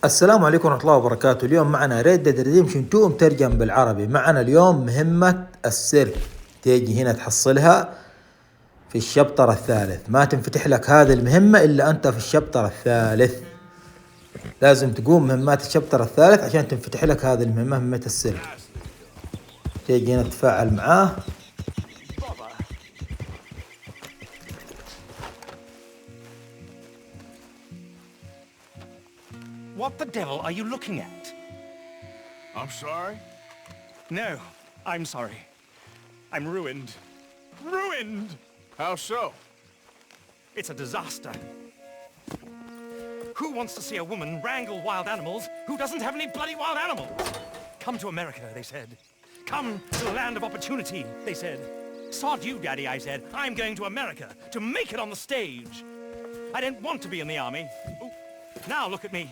السلام عليكم ورحمة الله وبركاته. اليوم معنا رديمشن 2 مترجم بالعربي. معنا اليوم مهمة السلك، تيجي هنا تحصلها في الشابتر الثالث. ما تنفتح لك هذه المهمة إلا أنت في الشابتر الثالث، لازم تقوم مهمات الشابتر الثالث عشان تنفتح لك هذه المهمة، مهمة السلك. تيجي هنا تتفاعل معاه. What the devil are you looking at? I'm sorry? No, I'm sorry. I'm ruined. Ruined! How so? It's a disaster. Who wants to see a woman wrangle wild animals who doesn't have any bloody wild animals? Come to America, they said. Come to the land of opportunity, they said. Sod you, Daddy, I said. I'm going to America to make it on the stage. I didn't want to be in the army. Ooh, now look at me.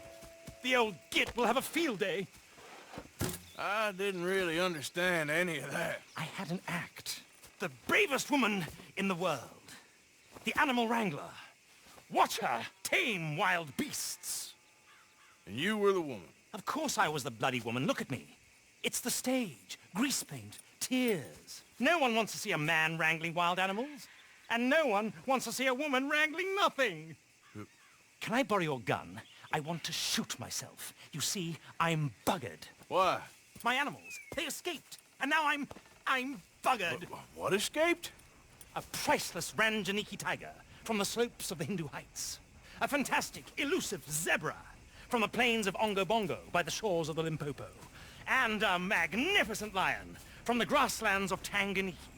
The old git will have a field day. I didn't really understand any of that. I had an act. The bravest woman in the world. The animal wrangler. Watch her tame wild beasts. And you were the woman. Of course I was the bloody woman. Look at me. It's the stage. Grease paint. Tears. No one wants to see a man wrangling wild animals. And no one wants to see a woman wrangling nothing. Can I borrow your gun? I want to shoot myself. You see, I'm buggered. Why? My animals, they escaped. And now I'm buggered. What escaped? A priceless Ranjaniki tiger from the slopes of the Hindu Heights. A fantastic, elusive zebra from the plains of Ongo Bongo by the shores of the Limpopo. And a magnificent lion from the grasslands of Tanganyika.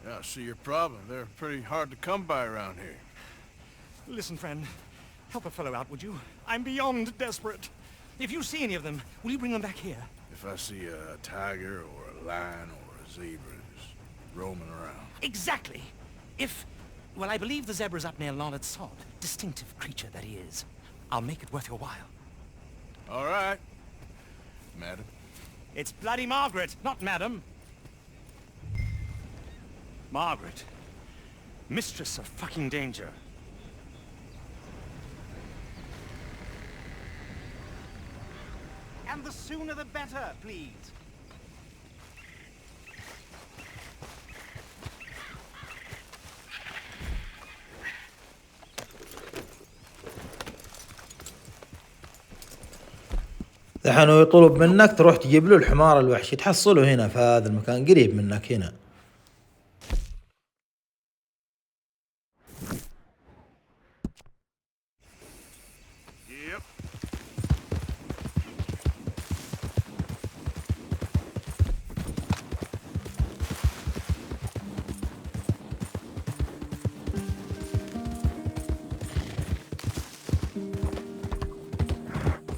Yeah, I see your problem. They're pretty hard to come by around here. Listen, friend. Help a fellow out, would you? I'm beyond desperate. If you see any of them, will you bring them back here? If I see a tiger or a lion or a zebra just roaming around. Exactly. Well, I believe the zebra's up near Larned Sod. Distinctive creature that he is. I'll make it worth your while. All right, madam. It's bloody Margaret, not madam. Margaret. Mistress of fucking danger. And the sooner the better, please. الحين هو يطلب منك تروح تجيب له الحمار الوحشي، تحصله هنا في هذا المكان قريب منك هنا.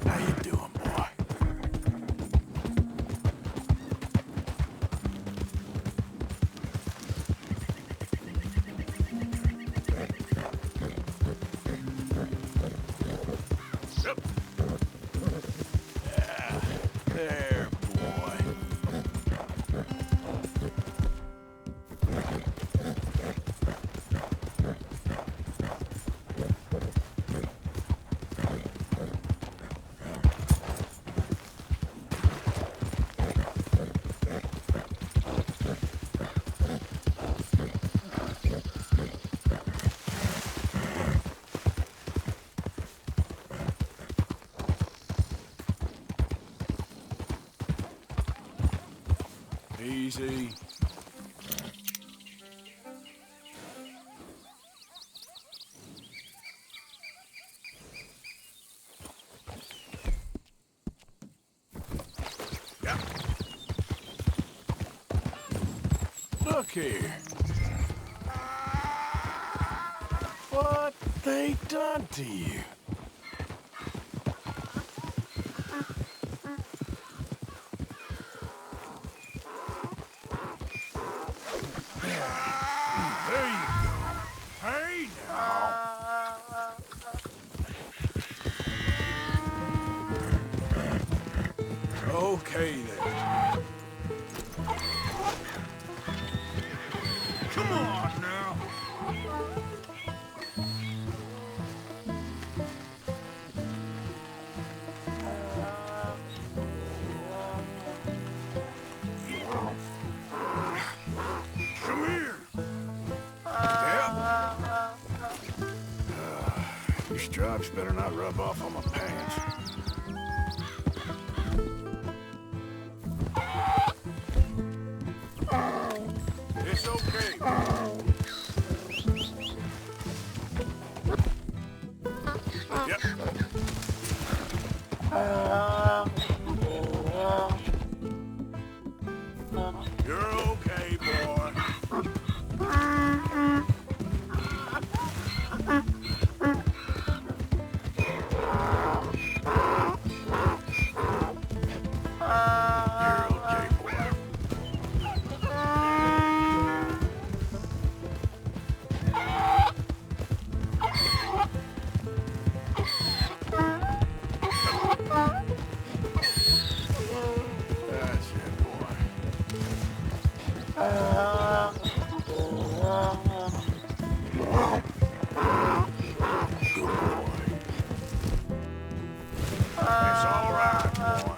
How you doing, boy? Yep. Yeah, there, boy. Easy. Yeah. Look here. What they done to you? There you go. Hey now. Okay then. Come on now. drops better not rub off on my pants. It's okay. Yep. You're okay, boy. You're okay, boy. That's it, boy. Good boy. It's all right, boy.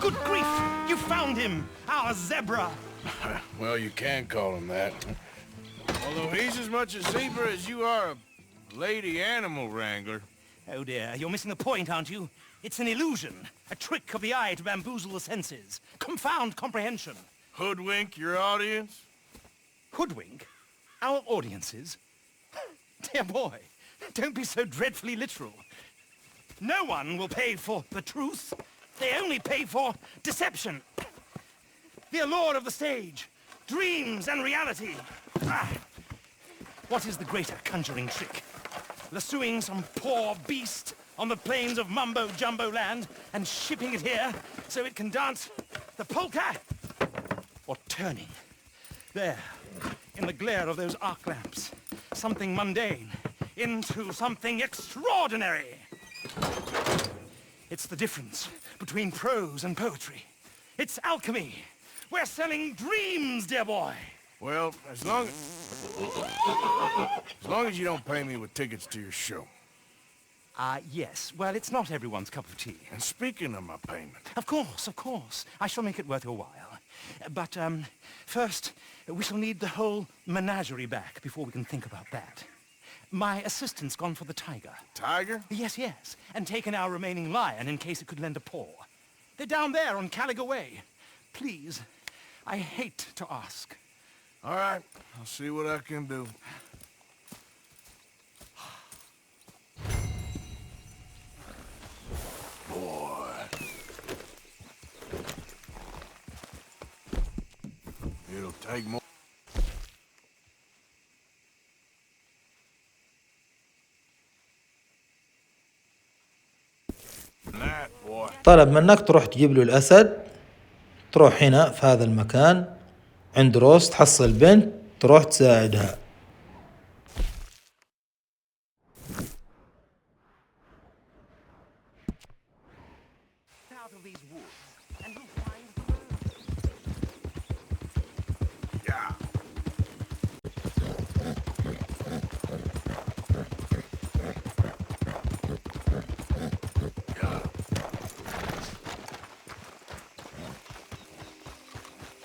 Good grief! You found him! Our zebra! Well, you can call him that. Although he's as much a zebra as you are a lady animal wrangler. Oh dear, you're missing the point, aren't you? It's an illusion. A trick of the eye to bamboozle the senses. Confound comprehension. Hoodwink your audience? Hoodwink? Our audiences? Dear boy, don't be so dreadfully literal. No one will pay for the truth. They only pay for deception. The allure of the stage. Dreams and reality. Ah. What is the greater conjuring trick? Lassoing some poor beast on the plains of mumbo-jumbo land and shipping it here so it can dance the polka? Or turning, there, in the glare of those arc lamps, something mundane into something extraordinary? It's the difference between prose and poetry. It's alchemy. We're selling dreams, dear boy. Well, as long as you don't pay me with tickets to your show. Yes. Well, it's not everyone's cup of tea. And speaking of my payment, Of course, of course. I shall make it worth your while. But, first, we shall need the whole menagerie back before we can think about that. My assistant's gone for the tiger. Tiger? Yes, yes. And taken our remaining lion in case it could lend a paw. They're down there on Caligo Way. Please, I hate to ask. All right, I'll see what I can do. Boy. It'll take more. That boy. طلب منك تروح تجيب له الأسد. تروح هنا في هذا المكان عند روز تحصل بنت تروح تساعدها. Out of these woods, and you'll find Yeah.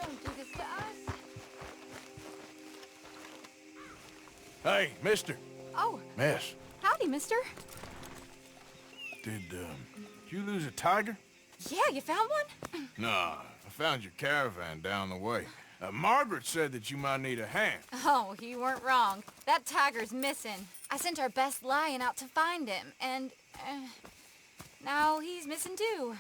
Don't do this to us. Hey, mister. Oh, Miss, howdy, mister. did you lose a tiger? Yeah, you found one? Nah, I found your caravan down the way. Margaret said that you might need a hand. Oh, you weren't wrong. That tiger's missing. I sent our best lion out to find him, and now he's missing too.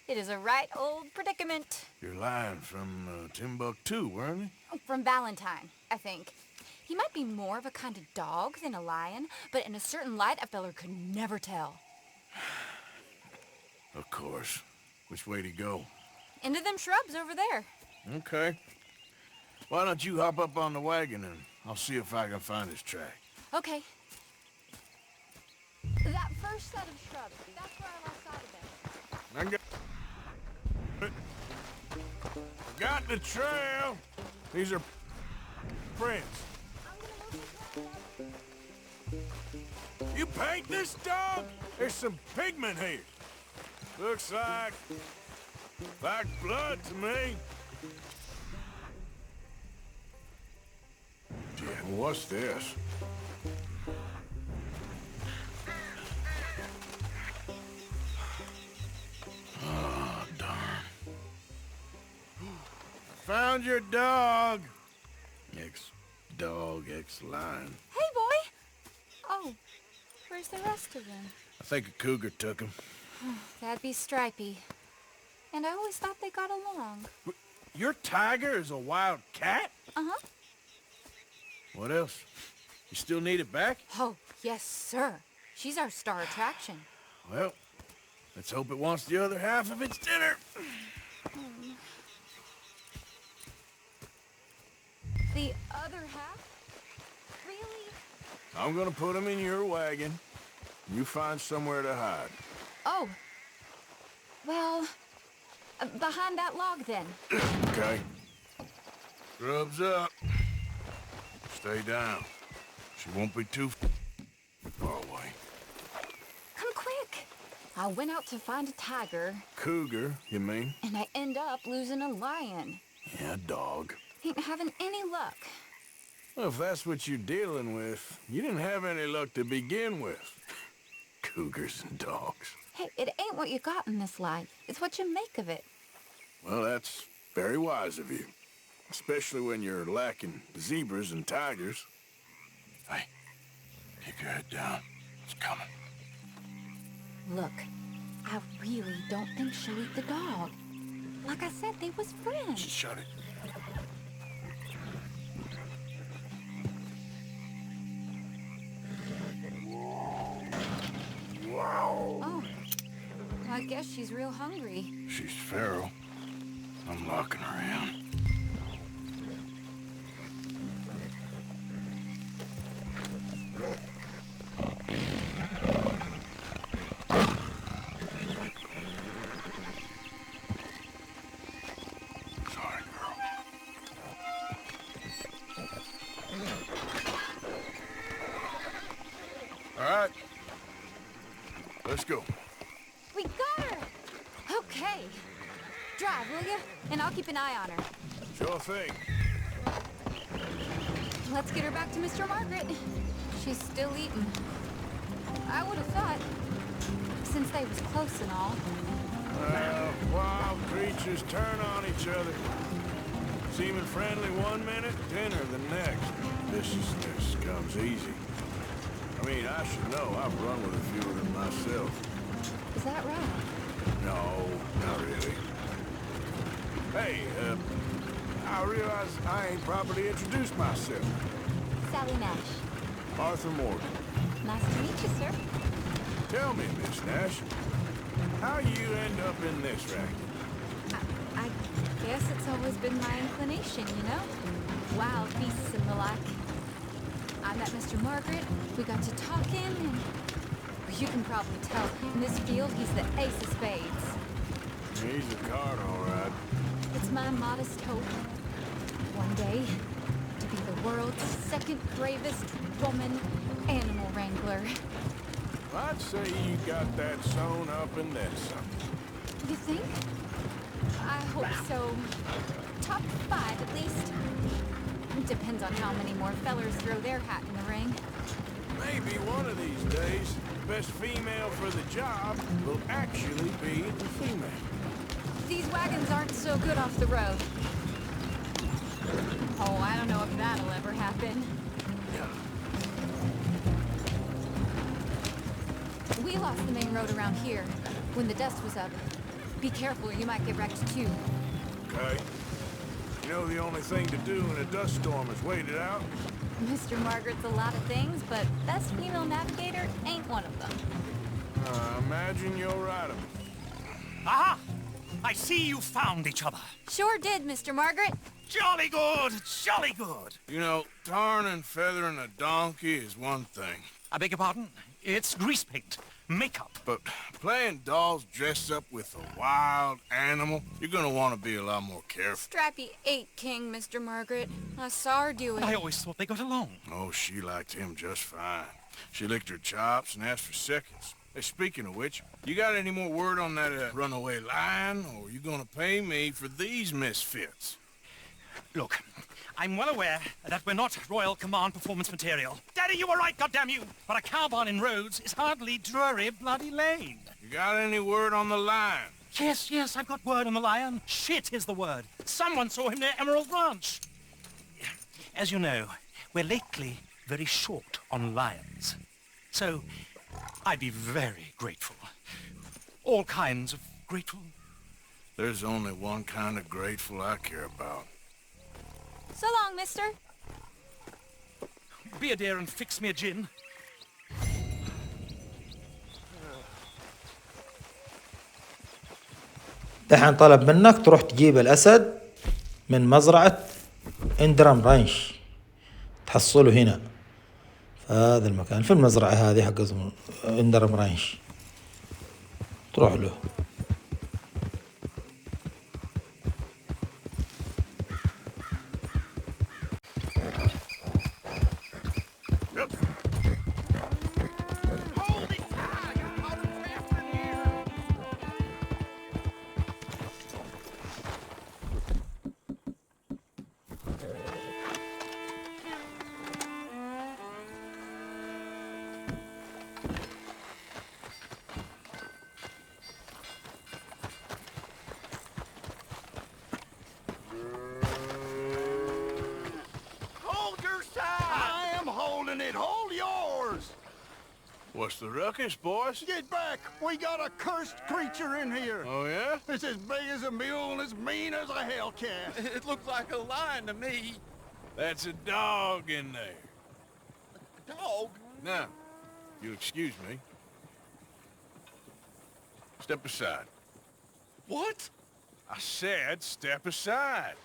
It is a right old predicament. You're lying from Timbuktu, weren't you? From Valentine, I think. He might be more of a kind of dog than a lion, but in a certain light, a feller could never tell. Of course. Which way to go? Into them shrubs over there. Okay. Why don't you hop up on the wagon and I'll see if I can find his track. Okay. That first set of shrubs, that's where I lost sight of them. I got the trail. These are prints. You paint this dog? There's some pigment here. Looks like Like blood to me. Yeah, what's this? Oh, darn. Found your dog. Ex-dog, ex-lion. Hey, boy! Oh, where's the rest of them? I think a cougar took him. That'd be Stripey. And I always thought they got along. Your tiger is a wild cat? Uh-huh. What else? You still need it back? Oh, yes, sir. She's our star attraction. Well, let's hope it wants the other half of its dinner. The other half? Really? I'm gonna put him in your wagon. You find somewhere to hide. Oh. Well, behind that log, then. Okay. Grub's up. Stay down. She won't be too far away. Come quick. I went out to find a tiger, Cougar, you mean? and I end up losing a lion. Yeah, dog. Ain't having any luck. Well, if that's what you're dealing with, you didn't have any luck to begin with. Cougars and dogs. Hey, it ain't what you got in this life. It's what you make of it. Well, that's very wise of you. Especially when you're lacking zebras and tigers. Hey, keep your head down. It's coming. Look, I really don't think she'll eat the dog. Like I said, they was friends. Shut it. Oh, I guess she's real hungry. She's feral. I'm locking her in. Sorry, girl. All right. Let's go. We got her! Okay. Drive, will you? And I'll keep an eye on her. Sure thing. Let's get her back to Mr. Margaret. She's still eating. I would have thought, since they was close and all. Wild creatures turn on each other. Seeming friendly one minute, dinner the next. Viciousness comes easy. I mean, I should know. I've run with a few of them myself. Is that right? No, not really. Hey, I realize I ain't properly introduced myself. Sally Nash. Arthur Morgan. Nice to meet you, sir. Tell me, Miss Nash, how you end up in this racket? I guess it's always been my inclination, you know? Wild beasts and the like. I met Mr. Margaret, we got to talking, and you can probably tell, in this field, he's the ace of spades. He's a card, all right. It's my modest hope, one day, to be the world's second bravest woman animal wrangler. I'd say you got that sewn up and then some. You think? I hope so. Top 5, at least. Depends on how many more fellers throw their hat in the ring. Maybe one of these days, the best female for the job will actually be the female. These wagons aren't so good off the road. Oh, I don't know if that'll ever happen. Yeah. We lost the main road around here when the dust was up. Be careful or you might get wrecked too. Okay. You know the only thing to do in a dust storm is wait it out? Mr. Margaret's a lot of things, but best female navigator ain't one of them. Imagine you're right. Aha! I see you found each other. Sure did, Mr. Margaret. Jolly good, jolly good. You know, tarring and feathering a donkey is one thing. I beg your pardon? It's grease paint, makeup. But playing dolls dressed up with a wild animal, you're gonna want to be a lot more careful. Strappy ate King, Mr. Margaret. I saw her do it. I always thought they got along. Oh, she liked him just fine. She licked her chops and asked for seconds. Speaking of which, you got any more word on that runaway lion, or you gonna pay me for these misfits? Look, I'm well aware that we're not Royal Command performance material. Daddy, you were right, goddamn you! But a cow barn in Rhodes is hardly Drury Bloody Lane. You got any word on the lion? Yes, I've got word on the lion. Shit is the word. Someone saw him near Emerald Ranch. As you know, we're lately very short on lions. So, I'd be very grateful. All kinds of grateful. There's only one kind of grateful I care about. So long, mister. Be a dear and fix me a gin. دحين طلب منك تروح تجيب الأسد من مزرعة اندرام رانش، تحصله هنا في هذا المكان، في المزرعة هذه حق اندرام رانش، تروح له. What's the ruckus, boys? Get back! We got a cursed creature in here! Oh, yeah? It's as big as a mule and as mean as a hellcat! It looks like a lion to me. That's a dog in there. A dog? Now, you'll excuse me. Step aside. What? I said step aside.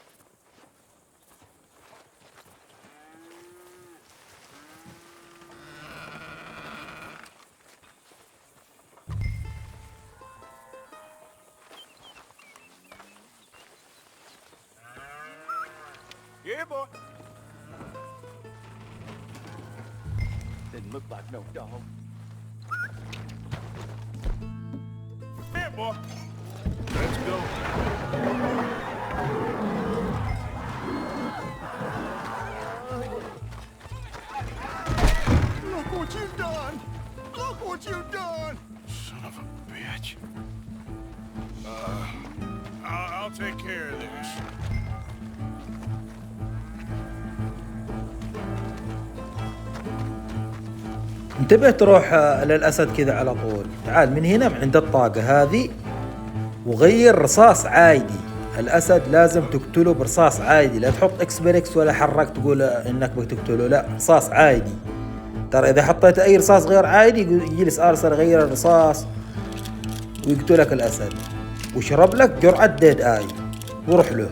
Yeah, boy. Didn't look like no dog. Yeah, boy. Let's go. Look what you've done! Look what you've done! Son of a bitch. I'll take care of this. انتبه تروح للأسد كذا على طول. تعال من هنا عند الطاقة هذه وغير رصاص عادي. الأسد لازم تقتله برصاص عادي، لا تحط اكسبريكس ولا حرك تقول انك بتقتله، لا رصاص عادي. ترى اذا حطيت اي رصاص غير عادي يجلس ارسل يغير الرصاص ويقتلك الأسد. وشرب لك جرعة ديد اي وروح له.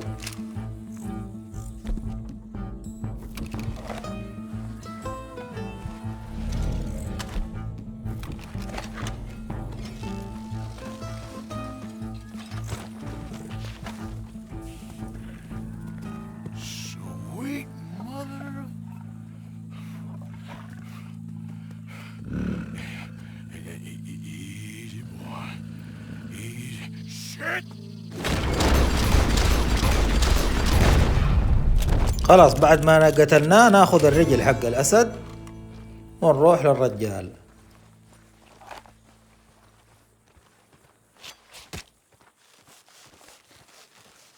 Sweet mother. Easy, boy. Easy. Shit! خلاص بعد ما قتلناه ناخذ الرجل حق الأسد ونروح للرجال.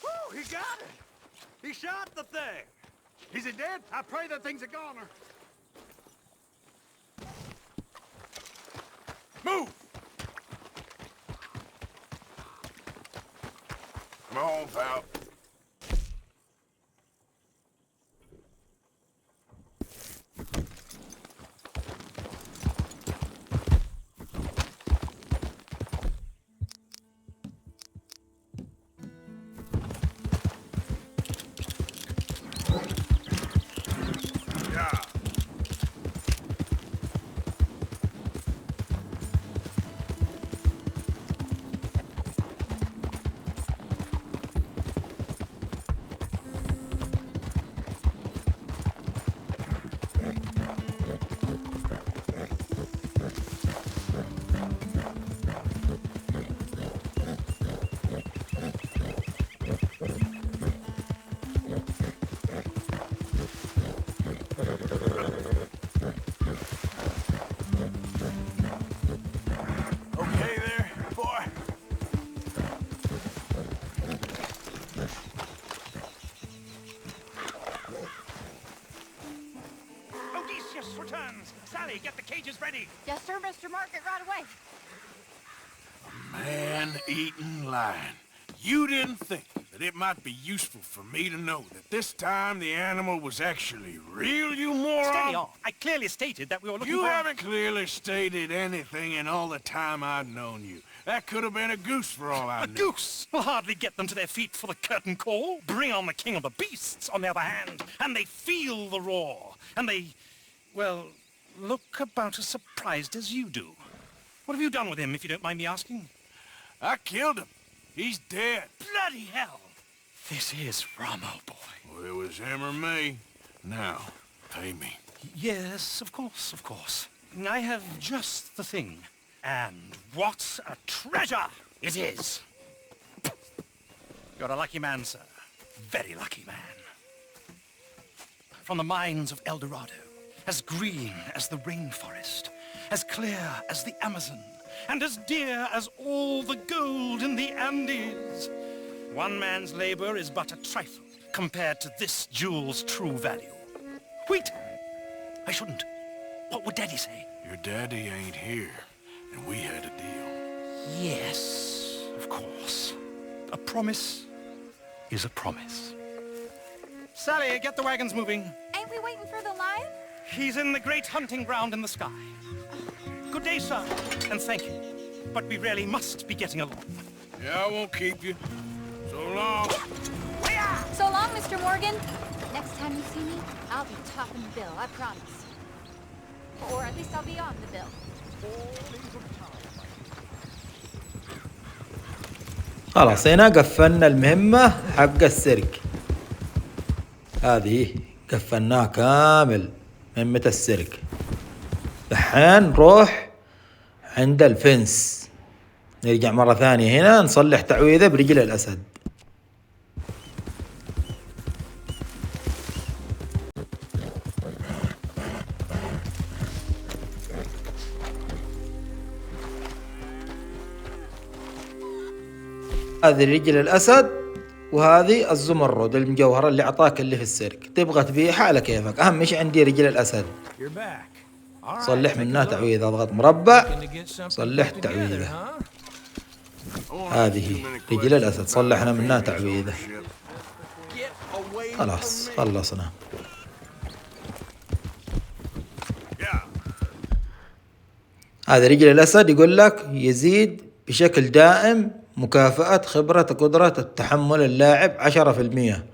Oh, he got it! He shot the thing! Is it dead? I pray that thing's a goner. Move! Come on, pal. turns. Sally, get the cages ready. Yes, sir, Mr. Margaret, right away. Man-eating lion. You didn't think that it might be useful for me to know that this time the animal was actually real, you moron? Steady on. I clearly stated that we were looking You for... haven't clearly stated anything in all the time I've known you. That could have been a goose for all I A knew. goose will hardly get them to their feet for the curtain call. Bring on the king of the beasts, on the other hand, and they feel the roar. And they, well, look about as surprised as you do. What have you done with him, if you don't mind me asking? I killed him. He's dead. Bloody hell! This is Ramo, boy. Well, it was him or me. Now, pay me. Yes, of course, of course. I have just the thing. And what a treasure it is! You're a lucky man, sir. Very lucky man. From the mines of El Dorado, as green as the rainforest, as clear as the Amazon, and as dear as all the gold in the Andes. One man's labor is but a trifle compared to this jewel's true value. Wait! I shouldn't. What would Daddy say? Your daddy ain't here, and we had a deal. Yes, of course. A promise is a promise. Sally, get the wagons moving. Ain't we waiting for the lion? He's in the great hunting ground in the sky. Good day, sir, and thank you. But we really must be getting along. Yeah, I won't keep you. So long. So long, Mr. Morgan. Next time you see me, I'll be topping the bill, I promise. Or at least I'll be on the bill. خلاص هنا قفلنا المهمة حق السلك. هذه قفلناها كامل مهمة السلك. دحين نروح عند الفنس، نرجع مرة ثانية هنا نصلح تعويذة برجل الأسد. هذه رجل الأسد وهذه الزمرد المجوهرة اللي عطاك اللي في السلك. تبغى تبيعها على كيفك، أهم شيء عندي رجل الأسد. صلح منها تعويذة، اضغط مربع صلح تعويذة. هذه رجل الأسد صلحنا منها تعويذة. خلاص خلصنا. هذا رجل الأسد يقول لك يزيد بشكل دائم مكافأة خبرة قدرة التحمل اللاعب 10%.